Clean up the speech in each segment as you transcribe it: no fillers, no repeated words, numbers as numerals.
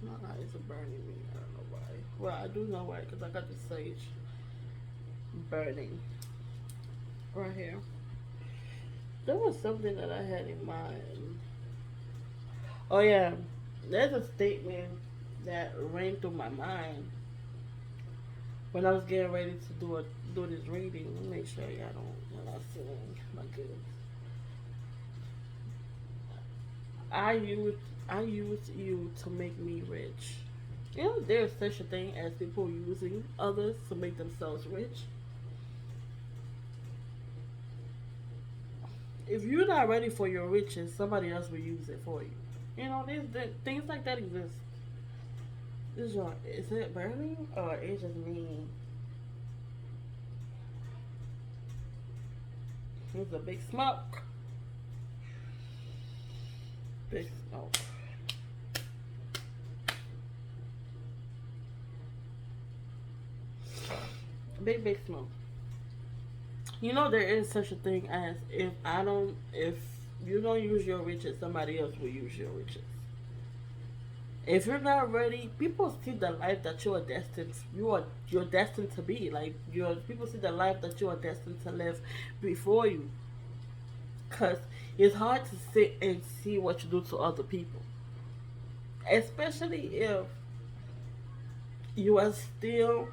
My eyes are burning me. I don't know why. Well, I do know why, because I got the sage burning right here. There was something that I had in mind. Oh yeah, there's a statement that ran through my mind when I was getting ready to do this reading. Let me make sure y'all don't when I sing my good. I use I use you to make me rich. You know, there's such a thing as people using others to make themselves rich. If you're not ready for your riches, somebody else will use it for you. You know, things like that exist. This joint, is it burning or it's just me? It's a big smoke. Big smoke. Big smoke. You know there is such a thing as if you don't use your riches, somebody else will use your riches. If you're not ready, people see the life that you're destined to be. Like your people see the life that you are destined to live before you. Cause it's hard to sit and see what you do to other people, especially if you are still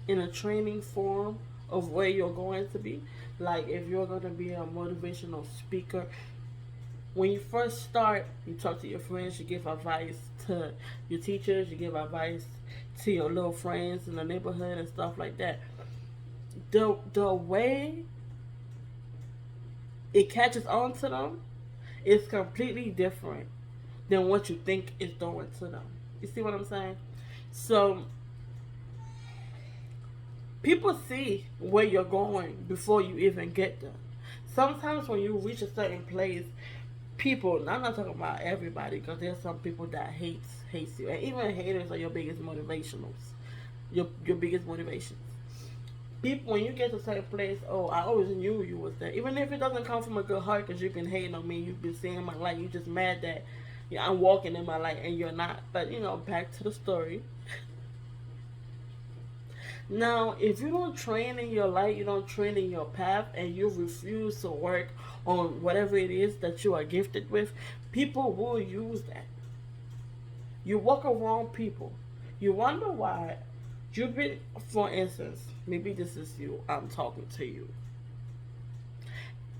in a training form of where you're going to be. Like if you're going to be a motivational speaker, when you first start, you talk to your friends, you give advice to your teachers, you give advice to your little friends in the neighborhood and stuff like that. The way it catches on to them is completely different than what you think is doing to them. You see what I'm saying? So people see where you're going before you even get there. Sometimes when you reach a certain place, people, I'm not talking about everybody because there's some people that hates you, and even haters are your biggest motivationals, your biggest motivations. People, when you get to a certain place, oh, I always knew you was there, even if it doesn't come from a good heart, because you've been hating on me, you've been seeing my light, you're just mad that I'm walking in my light and you're not. But back to the story. Now, if you don't train in your light, you don't train in your path, and you refuse to work on whatever it is that you are gifted with, people will use that. You walk around people. You wonder why you've been, for instance, maybe this is you, I'm talking to you.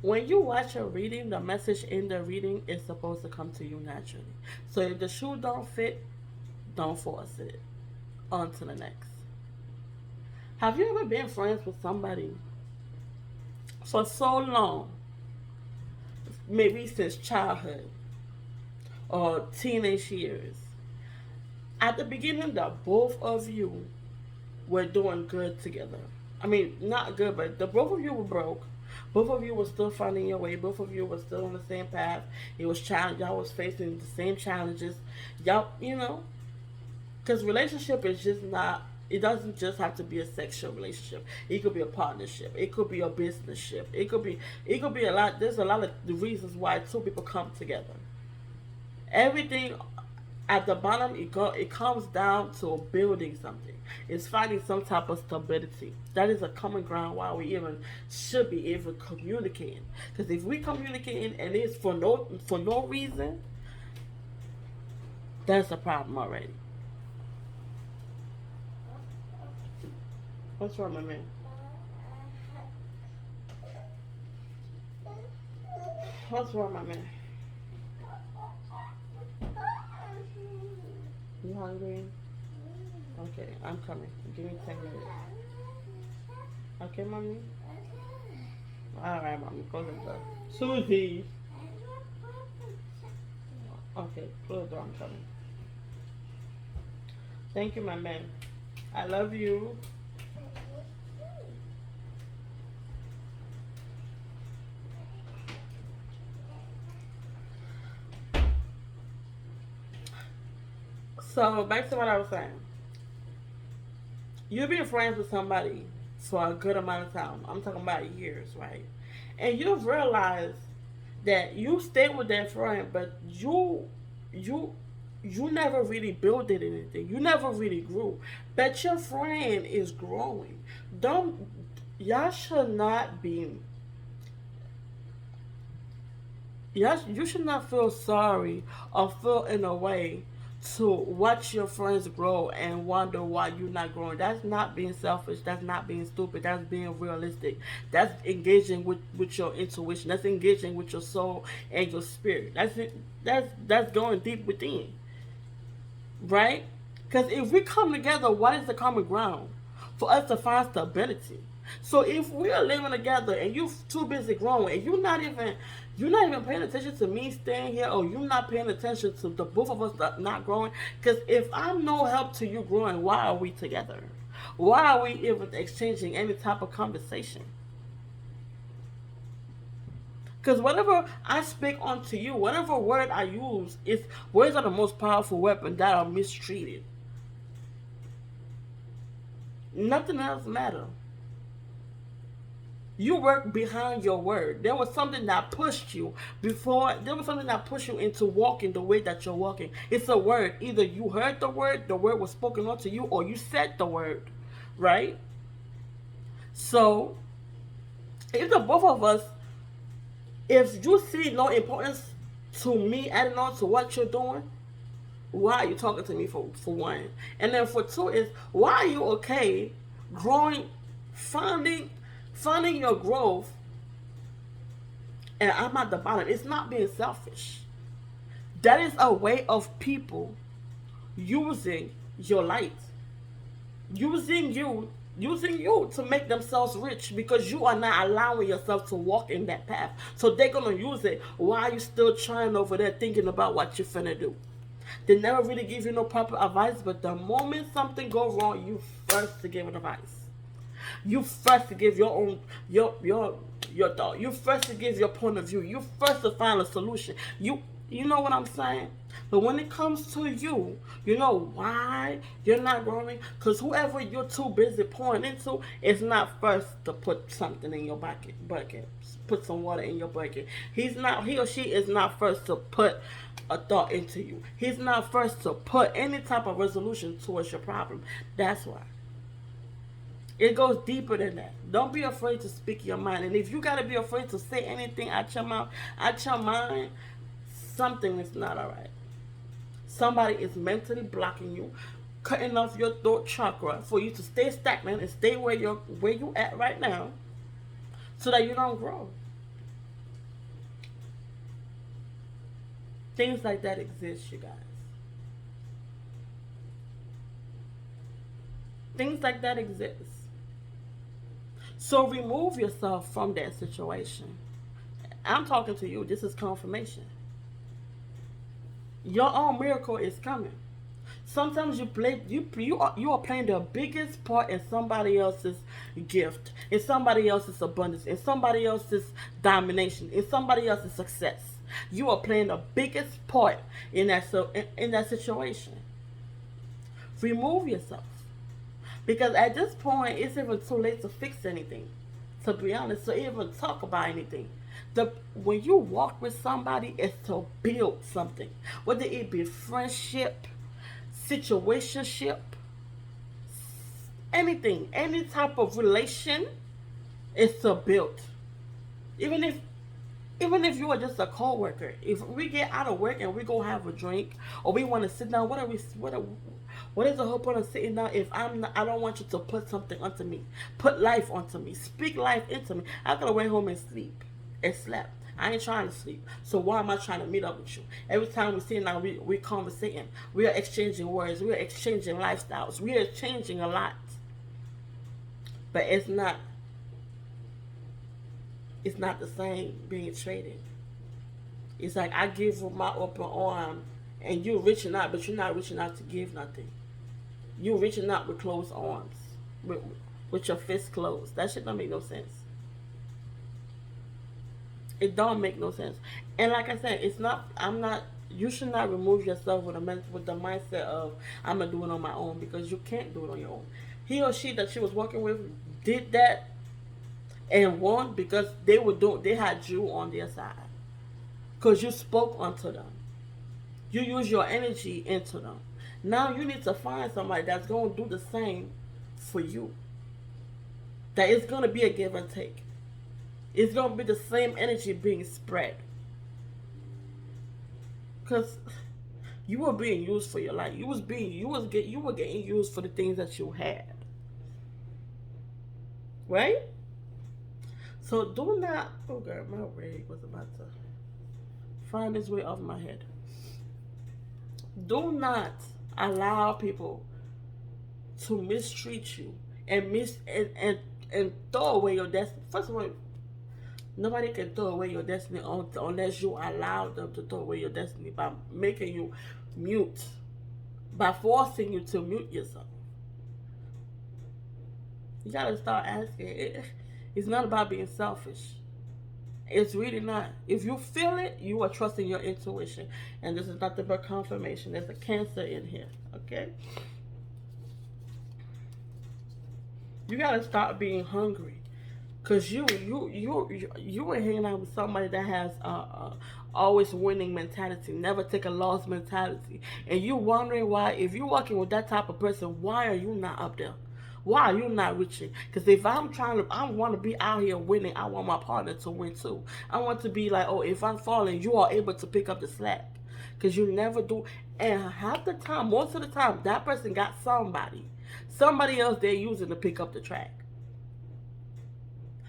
When you watch a reading, the message in the reading is supposed to come to you naturally. So if the shoe don't fit, don't force it. On to the next. Have you ever been friends with somebody for so long, maybe since childhood or teenage years? At the beginning, that both of you were doing good together. I mean, not good, but the both of you were broke. Both of you were still finding your way. Both of you were still on the same path. It was challenge. Y'all was facing the same challenges. Y'all, because relationship is just not. It doesn't just have to be a sexual relationship. It could be a partnership. It could be a business ship. It could be a lot. There's a lot of the reasons why two people come together. Everything at the bottom, it comes down to building something. It's finding some type of stability. That is a common ground why we even should be even communicating. Because if we communicating and it's for no reason, that's a problem already. What's wrong, my man? What's wrong, my man? You hungry? Okay, I'm coming. Give me 10 minutes. Okay, mommy. All right, mommy. Close the door. Susie. Okay, close the door. I'm coming. Thank you, my man. I love you. So back to what I was saying. You've been friends with somebody for a good amount of time. I'm talking about years, right? And you've realized that you stay with that friend, but you you never really built anything. You never really grew. But your friend is growing. Don't y'all should not be Yes, you should not feel sorry or feel in a way to watch your friends grow and wonder why you're not growing. That's not being selfish. That's not being stupid. That's being realistic. That's engaging with your intuition. That's engaging with your soul and your spirit. That's it. That's going deep within, right? Because if we come together, what is the common ground for us to find stability? So if we are living together and you too busy growing and you're not even paying attention to me staying here, or you're not paying attention to the both of us not growing. Because if I'm no help to you growing, why are we together? Why are we even exchanging any type of conversation? Because whatever I speak onto you, whatever word I use, is words are the most powerful weapon that are mistreated. Nothing else matter. You work behind your word. There was something that pushed you before. There was something that pushed you into walking the way that you're walking. It's a word. Either you heard the word was spoken unto you, or you said the word, right? So, if the both of us, if you see no importance to me adding on to what you're doing, why are you talking to me for one? And then for two is, why are you okay growing, finding finding your growth, and I'm at the bottom? It's not being selfish. That is a way of people using your light, using you to make themselves rich, because you are not allowing yourself to walk in that path. So they're gonna use it while you still trying over there thinking about what you're finna do. They never really give you no proper advice, but the moment something go wrong, you first to give advice. You first to give your own your thought. You first to give your point of view. You first to find a solution. You know what I'm saying? But when it comes to you, you know why you're not growing? Because whoever you're too busy pouring into is not first to put something in your bucket. Put some water in your bucket. He or she is not first to put a thought into you. He's not first to put any type of resolution towards your problem. That's why. It goes deeper than that. Don't be afraid to speak your mind. And if you gotta be afraid to say anything out your mouth, out your mind, something is not alright. Somebody is mentally blocking you, cutting off your throat chakra for you to stay stagnant and stay where you at right now, so that you don't grow. Things like that exist, you guys. Things like that exist. So remove yourself from that situation. I'm talking to you. This is confirmation. Your own miracle is coming. Sometimes you are playing the biggest part in somebody else's gift, in somebody else's abundance, in somebody else's domination, in somebody else's success. You are playing the biggest part in that situation. Remove yourself, because at this point it's even too late to fix anything. To be honest, to even talk about anything. When you walk with somebody, it's to build something, whether it be friendship, situationship, anything, any type of relation, is to build. Even if even if you are just a co-worker, if we get out of work and we go have a drink, or we want to sit down, what is the whole point of sitting down if I don't want you to put something onto me, put life onto me, speak life into me? I could have went home and slept. I ain't trying to sleep. So why am I trying to meet up with you? Every time we sit down, we conversating. We are exchanging words. We are exchanging lifestyles. We are changing a lot. But it's not the same being traded. It's like I give with my open arm, and you're reaching out, but you're not reaching out to give nothing. You're reaching out with closed arms, with, with your fists closed. That shit don't make no sense. It don't make no sense. And like I said, it's not. I'm not. You should not remove yourself with the mindset of I'm gonna do it on my own, because you can't do it on your own. He or she that she was working with did that and won because they had you on their side, because you spoke unto them. You use your energy into them. Now you need to find somebody that's going to do the same for you. That it's going to be a give and take. It's going to be the same energy being spread. Because you were being used for your life. You were getting used for the things that you had. Right? So do not, oh girl, my wig was about to find its way off my head. Do not allow people to mistreat you and and throw away your destiny. First of all, nobody can throw away your destiny unless you allow them to throw away your destiny by making you mute, by forcing you to mute yourself. You gotta start asking. It's not about being selfish. It's really not. If you feel it, you are trusting your intuition. And this is nothing but confirmation. There's a Cancer in here. Okay? You gotta start being hungry. Cause you were hanging out with somebody that has always winning mentality, never take a loss mentality, and you wondering why. If you're working with that type of person, why are you not up there? Why are you not reaching? Because if I want to be out here winning. I want my partner to win too. I want to be like, oh, if I'm falling, you are able to pick up the slack. Because you never do. And half the time, most of the time, that person got somebody else they're using to pick up the track.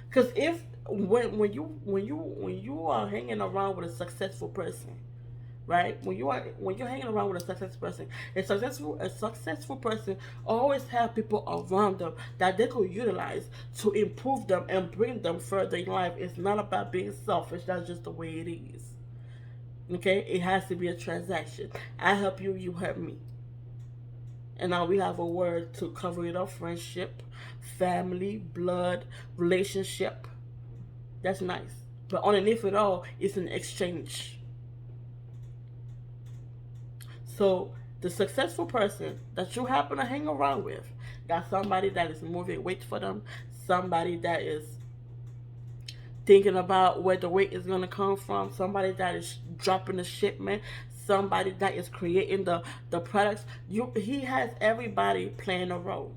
Because if when you are hanging around with a successful person, right? When you're hanging around with a successful person, a successful person always have people around them that they could utilize to improve them and bring them further in life. It's not about being selfish. That's just the way it is. Okay, it has to be a transaction. I help you, you help me. And now we have a word to cover it up: friendship, family, blood, relationship. That's nice. But underneath it all, it's an exchange. So the successful person that you happen to hang around with got somebody that is moving weight for them, somebody that is thinking about where the weight is going to come from, somebody that is dropping the shipment, somebody that is creating the products. He has everybody playing a role.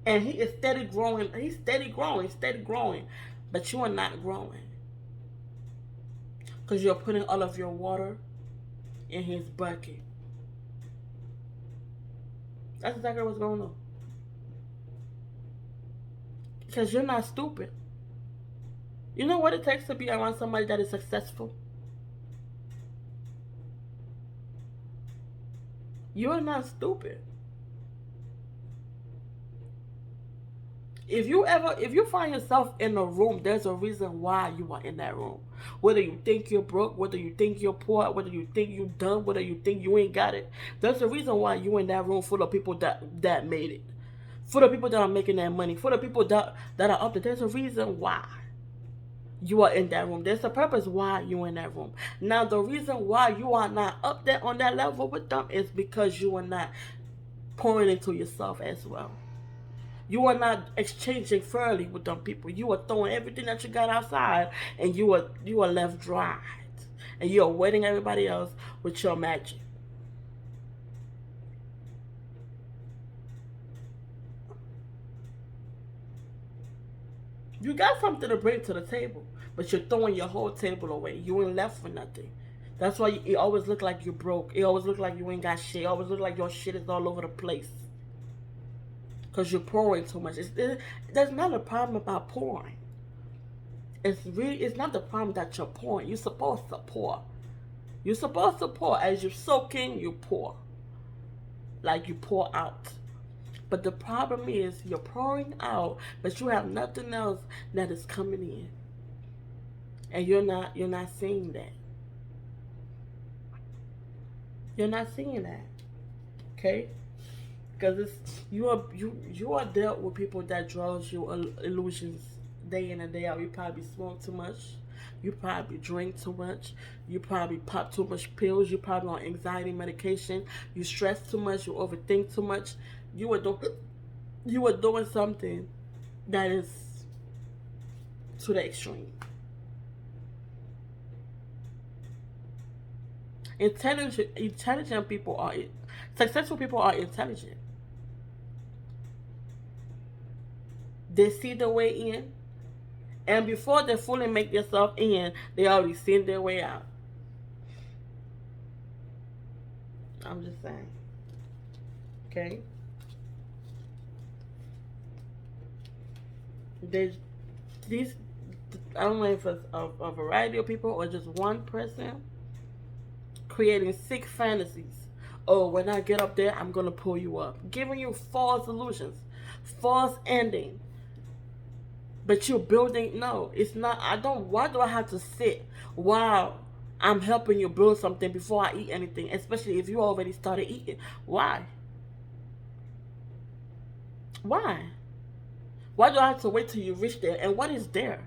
And he is steady growing. He's steady growing. But you are not growing. Because you're putting all of your water in his bucket. That's exactly what's going on. Because you're not stupid. You know what it takes to be around somebody that is successful? You're not stupid. If you find yourself in a room, there's a reason why you are in that room. Whether you think you're broke, whether you think you're poor, whether you think you're dumb, whether you think you ain't got it, there's a reason why you in that room full of people that made it. For the people that are making that money, for the people that are up there, there's a reason why you are in that room. There's a purpose why you're in that room. Now, the reason why you are not up there on that level with them is because you are not pouring into yourself as well. You are not exchanging fairly with them people. You are throwing everything that you got outside, and you are left dry, and you are wetting everybody else with your magic. You got something to bring to the table, but you're throwing your whole table away. You ain't left for nothing. That's why it always look like you're broke. It always look like you ain't got shit. It always look like your shit is all over the place. Because you're pouring too much. There's not a problem about pouring. It's not the problem that you're pouring. You're supposed to pour. You're supposed to pour. As you soak in, you pour. Like you pour out. But the problem is you're pouring out, but you have nothing else that is coming in. And you're not seeing that. You're not seeing that. Okay? Because you are dealt with people that draws you illusions day in and day out. You probably smoke too much. You probably drink too much. You probably pop too much pills. You probably on anxiety medication. You stress too much. You overthink too much. You are doing something that is to the extreme. Intelligent people are successful people are intelligent. They see the way in, and before they fully make themselves in, they already seen their way out. I'm just saying. Okay. There's these. I don't know if it's a variety of people or just one person creating sick fantasies. Oh, when I get up there, I'm gonna pull you up, giving you false illusions, false ending. But you're building. No, it's not. I don't. Why do I have to sit while I'm helping you build something before I eat anything? Especially if you already started eating. Why? Why? Why do I have to wait till you reach there? And what is there?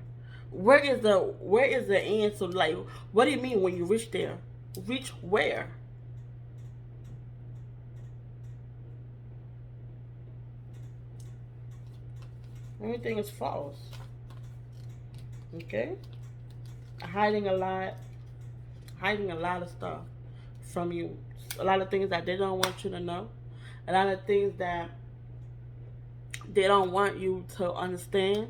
Where is the answer? Like, what do you mean when you reach there? Reach where? Everything is false. Okay? Hiding a lot, hiding a lot of stuff from you. A lot of things that they don't want you to know. A lot of things that they don't want you to understand.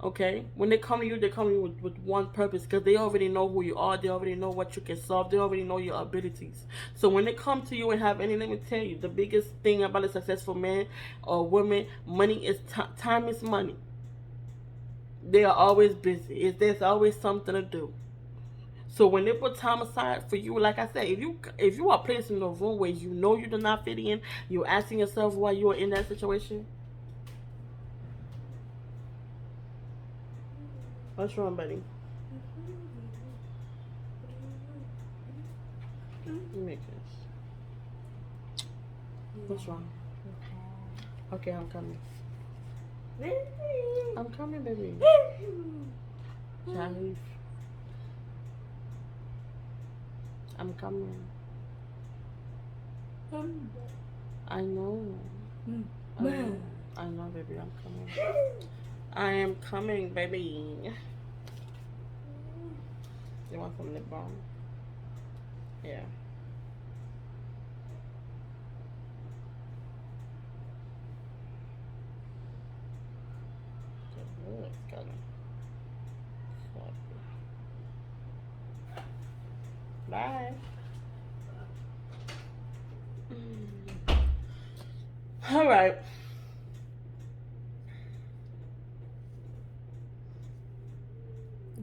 Okay, when they come to you, they come to you with one purpose because they already know who you are. They already know what you can solve. They already know your abilities. So when they come to you and have any, let me tell you, the biggest thing about a successful man or woman, money is time is money. They are always busy. There's always something to do. So when they put time aside for you, like I said, if you are placed in a room where you know you do not fit in, you're asking yourself why you are in that situation. What's wrong, buddy? Let me make this. What's wrong? Okay, I'm coming. I'm coming, baby. Sharif, I'm coming. I know. I know. I know, baby. I'm coming. I am coming, baby. You want some lip balm? Yeah. It's gonna. Bye. All right.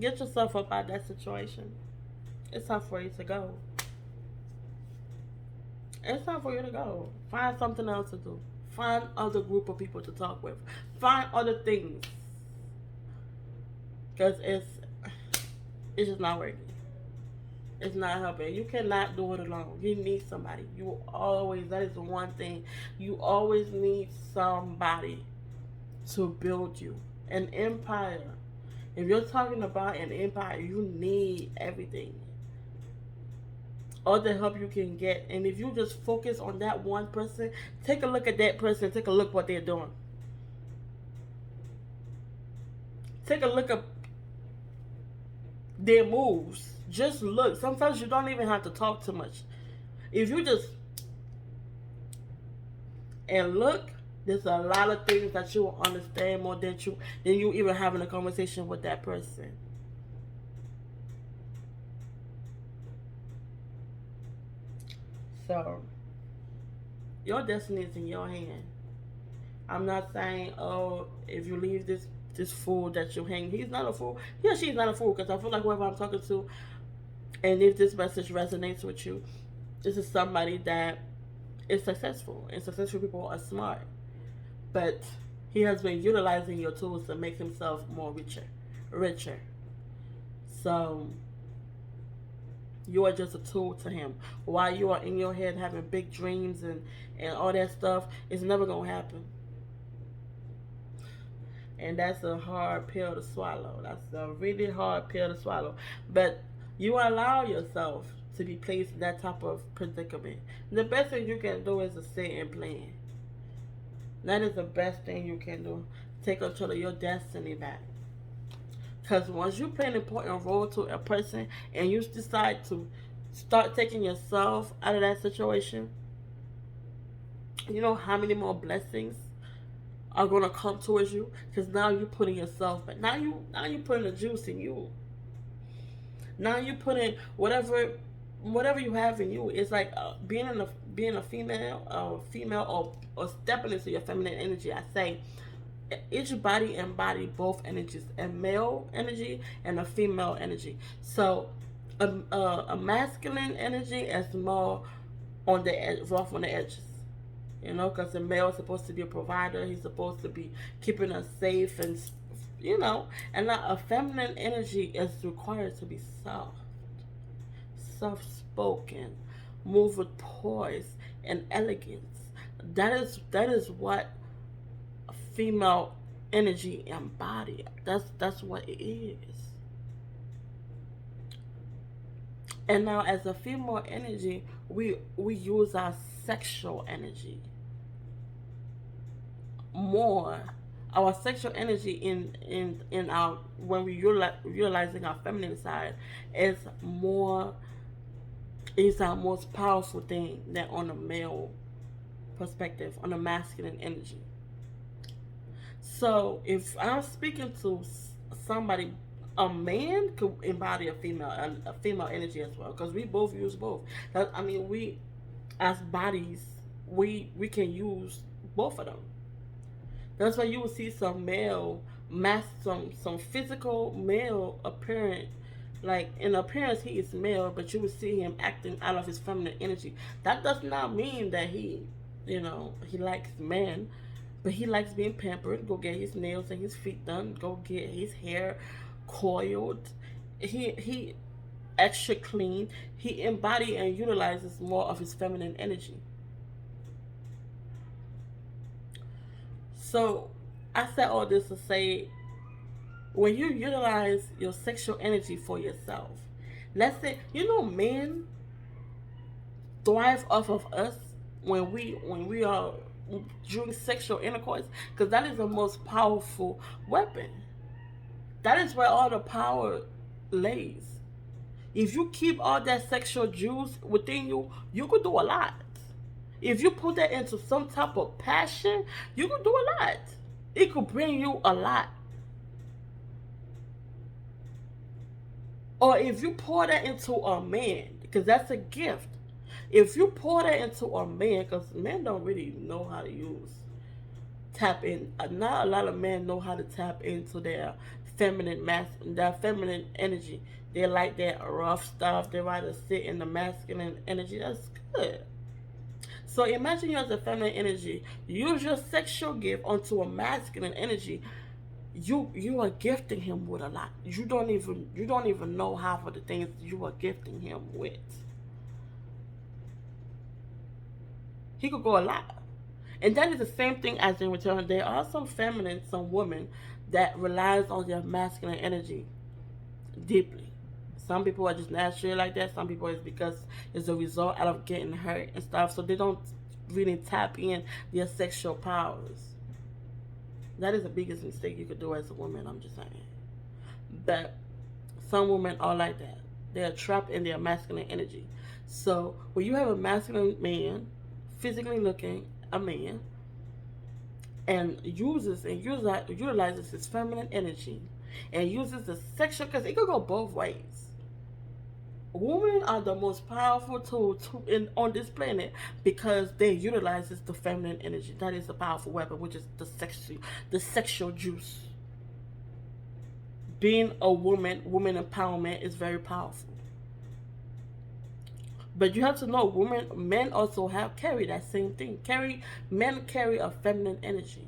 Get yourself up out of that situation. It's time for you to go. It's time for you to go. Find something else to do. Find other group of people to talk with. Find other things. Because it's just not working. It's not helping. You cannot do it alone. You need somebody. You always, that is the one thing. You always need somebody to build you. An empire. If you're talking about an empire, you need everything. All the help you can get. And if you just focus on that one person, take a look at that person, take a look what they're doing. Take a look at their moves. Just look. Sometimes you don't even have to talk too much. If you just and look, there's a lot of things that you will understand more than you even having a conversation with that person. So your destiny is in your hand. I'm not saying, oh, if you leave this fool that you hang, he's not a fool. He or she's not a fool because I feel like whoever I'm talking to, and if this message resonates with you, this is somebody that is successful, and successful people are smart. But he has been utilizing your tools to make himself more richer. So you are just a tool to him. While you are in your head having big dreams and all that stuff, it's never gonna happen. And that's a hard pill to swallow. That's a really hard pill to swallow. But you allow yourself to be placed in that type of predicament. The best thing you can do is to sit and plan. That is the best thing you can do. Take control of your destiny back. Because once you play an important role to a person and you decide start taking yourself out of that situation, you know how many more blessings are gonna come towards you? Because now you're putting yourself, but now you putting the juice in you. Now you putting whatever you have in you. It's like being a female, or stepping into your feminine energy. I say each body embody both energies, a male energy and a female energy. So a masculine energy is more on the edge, rough on the edges. You know, because the male is supposed to be a provider. He's supposed to be keeping us safe, and and a feminine energy is required to be soft spoken, move with poise and elegance. That is what female energy embody. That's what it is. And now, as a female energy, we use our sexual energy more. Our sexual energy in our when we utilizing our feminine side is more is our most powerful thing than on a male perspective, on a masculine energy. So if I'm speaking to somebody, a man could embody a female energy as well, because we both use both. I mean, we as bodies, we can use both of them. That's why you will see some some physical male apparent, like in appearance he is male, but you will see him acting out of his feminine energy. That does not mean that he likes men, but he likes being pampered. Go get his nails and his feet done. Go get his hair coiled. He extra clean. He embody and utilizes more of his feminine energy. So I said all this to say, when you utilize your sexual energy for yourself, let's say men thrive off of us when we are during sexual intercourse, because that is the most powerful weapon. That is where all the power lays. If you keep all that sexual juice within you, you could do a lot. If you put that into some type of passion, you could do a lot. It could bring you a lot. Or if you pour that into a man, because that's a gift. If you pour that into a man, because men don't really know how to tap in. Not a lot of men know how to tap into their feminine energy. They like that rough stuff. They rather sit in the masculine energy. That's good. So imagine you as a feminine energy. Use your sexual gift onto a masculine energy. You are gifting him with a lot. You don't even know half of the things you are gifting him with. He could go a lot. And that is the same thing as in return. There are some women that relies on their masculine energy deeply. Some people are just naturally like that. Some people it's because it's a result out of getting hurt and stuff. So they don't really tap in their sexual powers. That is the biggest mistake you could do as a woman, I'm just saying. But some women are like that. They are trapped in their masculine energy. So when you have a masculine man, physically looking a man, and utilizes his feminine energy, and uses the sexual, because it could go both ways. Women are the most powerful tool on this planet, because they utilizes the feminine energy. That is a powerful weapon, which is the sexual juice. Being a woman empowerment is very powerful. But you have to know, men also carry that same thing. Men carry a feminine energy,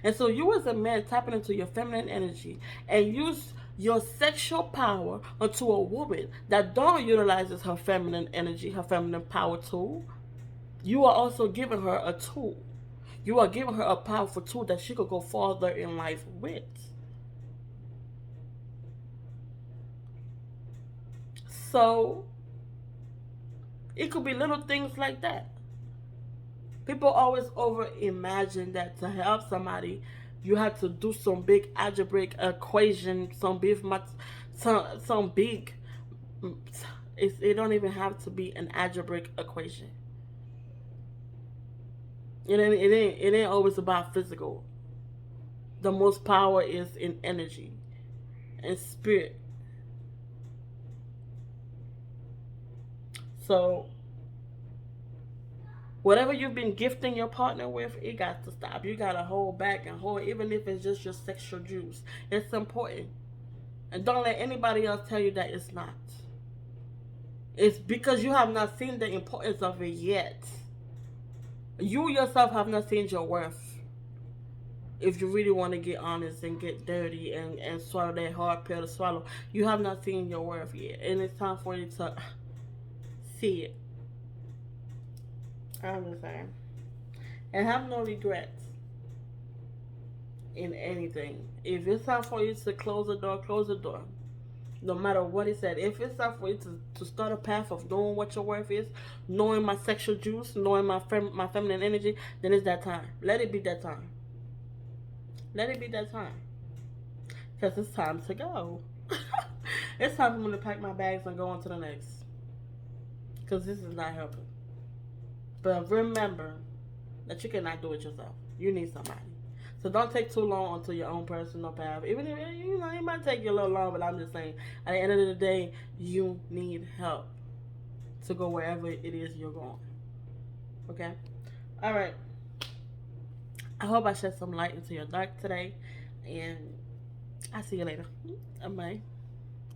and so you as a man tapping into your feminine energy and use your sexual power onto a woman that don't utilizes her feminine energy, her feminine power tool. You are also giving her a tool. You are giving her a powerful tool that she could go farther in life with. So it could be little things like that. People always over imagine that to help somebody, you have to do some big algebraic equation, some big It don't even have to be an algebraic equation. It ain't always about physical. The most power is in energy and spirit. So whatever you've been gifting your partner with, it got to stop. You gotta hold back and hold, even if it's just your sexual juice. It's important. And don't let anybody else tell you that it's not. It's because you have not seen the importance of it yet. You yourself have not seen your worth. If you really want to get honest and get dirty and swallow that hard pill to swallow, you have not seen your worth yet. And it's time for you to see it. I'm just saying. And have no regrets in anything. If it's time for you to close the door, close the door. No matter what it said. If it's time for you to start a path of knowing what your worth is, knowing my sexual juice, knowing my feminine energy, then it's that time. Let it be that time. Let it be that time. Because it's time to go. It's time for me to pack my bags and go on to the next. Because this is not helping. But remember that you cannot do it yourself. You need somebody. So don't take too long until your own personal path. Even if it might take you a little long, but I'm just saying, at the end of the day, you need help to go wherever it is you're going. Okay? All right. I hope I shed some light into your dark today, and I'll see you later. Bye.